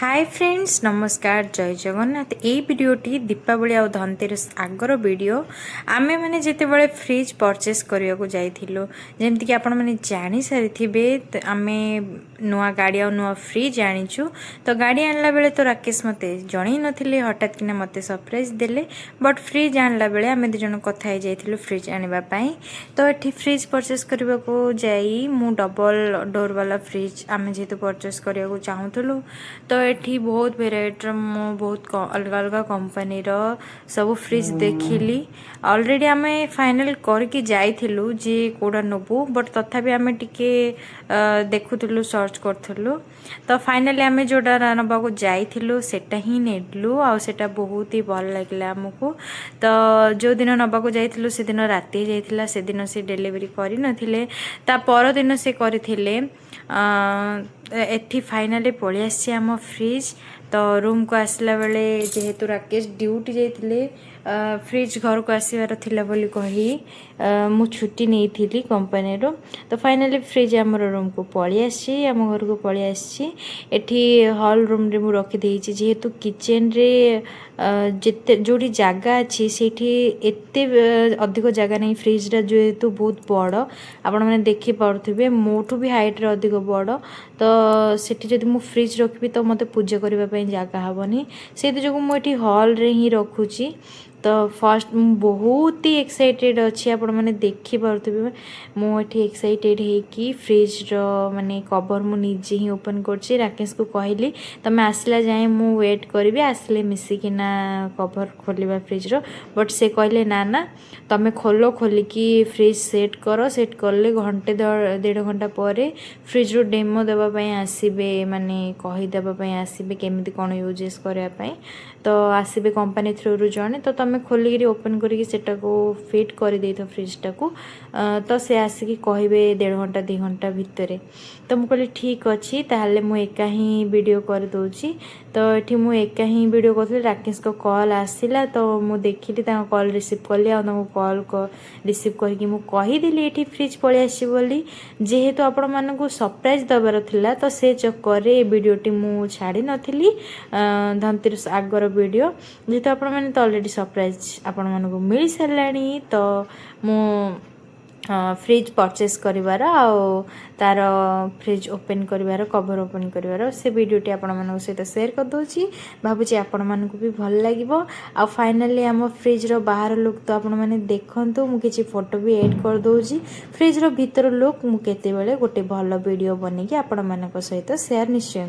hi friends नमस्कार जय जगन्नाथ ये वीडियोटी दीपावली आ धनतेरस आगर वीडियो आमे माने जेते बळे फ्रिज परचेस करिया को जाइथिलो जेमति कि आपण माने जानि सारि थिबे आमे नुआ गाड़ी आ नुआ फ्रिज आनिछु तो गाड़ी आनला बेले तो राकेश मते जणी नथिले हठात किना मते सरप्राइज देले बट फ्रिज आनला बेले आमे दि जण कथा हे जाइथिलो फ्रिज आनिबा पई तो एठी फ्रिज परचेस करिबा को जाई मु डबल डोर वाला फ्रिज आमे जेतु परचेस करिया को चाहुथलो तो एठी बहुत वेराइटी मो बहुत अलग अलग कंपनी रो सब फ्रिज देखिली ऑलरेडी आमे फाइनल करके जाइथिलु जे कोडा नबु बट तथापि आमे टिके देखुथिलु सर्च करथिलु तो फाइनली आमे जोडा नबा को जाइथिलु सेटा ही नेडलु आ सेटा बहुत ही भल लागला हमकु तो जो दिन नबा को जाइथिलु से दिन राती जाइथिला से दिन से डिलीवरी करि नथिले ता पर दिन से करिथिले एठी फाइनली पळि आसी आम फ्रिज तो रूम को आसला बेले जेहेतु राकेश ड्यूटी जाइथिले फ्रिज घर को आसबार थिला बोली कही मु छुट्टी नहीं थी कंपनी रो तो फाइनली फ्रिज आम रूम को पळि आसी आम घर को पळि आसी एठी हॉल रूम रे मु रखी देइछि जेहेतु किचन रे जिते जोड़ी जगह अच्छी सेठी एते अधिक जगह नहीं फ्रिज रा जेहेतु बहुत बड़ आपण माने देखि पारुथिबे मोठू भी हाइट रे अधिक बड़ तो सेठी जदि मु फ्रिज रखबी तो मते पूजा करबा पई जगह हबनी सेति जो मु एठी हॉल रे ही रखुची तो फर्स्ट बहुत ही एक्साइटेड अच्छी आपण माने देखि पारुथिबे मु एठी एक्साइटेड हे कि फ्रिज रो माने कवर मु निजे ही ओपन करछि राकेश को कहली तमे आसला जाय मु वेट करबी आसले मिसी किना कवर खोलिबा फ्रिज रो बट से कहले ना ना तमे खोलो खोलिकी फ्रिज सेट करो सेट करले घंटे 1.5 घंटा परे फ्रिज रो डेमो देबा पई आसीबे माने कहि देबा पई आसीबे केमिति कोन यूजेस करबा पई तो आसीबे कंपनी थ्रू रु जणे तो तमे खोलिकी ओपन करिकी सेटा को फिट कर देतो फ्रिज टा को तो से आसिकी कहबे 1.5 घंटा 2 घंटा भितरे तो मु कहली ठीक अछि ताहले मु एका ही वीडियो कर दोची तो एठी मु एका ही वीडियो करथि राकेश को कॉल आसिला तो मु देखिली ता कॉल रिसीव करली आ ता कॉल को रिसीव करके मु कहि दिली एठी फ्रिज पळि आसी बोली जेहेतु आपण मानन को सरप्राइज दबार थिला तो से चक्कर रे वीडियोटी मु छाडी नथिली धनतेरस आगर वीडियो जेहेतु आपण माने तो ऑलरेडी सरप्राइज आपण मानन को मिल सरलाणी तो मु फ्रिज परचेस करिवार आ तार फ्रिज ओपन करिवार कवर ओपन करिवार से वीडियोटी आपण मानक सहित शेयर कर दोची भाबुची आपण मानक भी भल लागिवो आ फाइनली हम फ्रिज रो बाहर लुक तो आपण माने देखंतु मु किछि फोटो भी ऐड कर दोची फ्रिज रो भीतर लुक मु केते बेले गोटे भल वीडियो बनेकी आपण मानक सहित शेयर निश्चय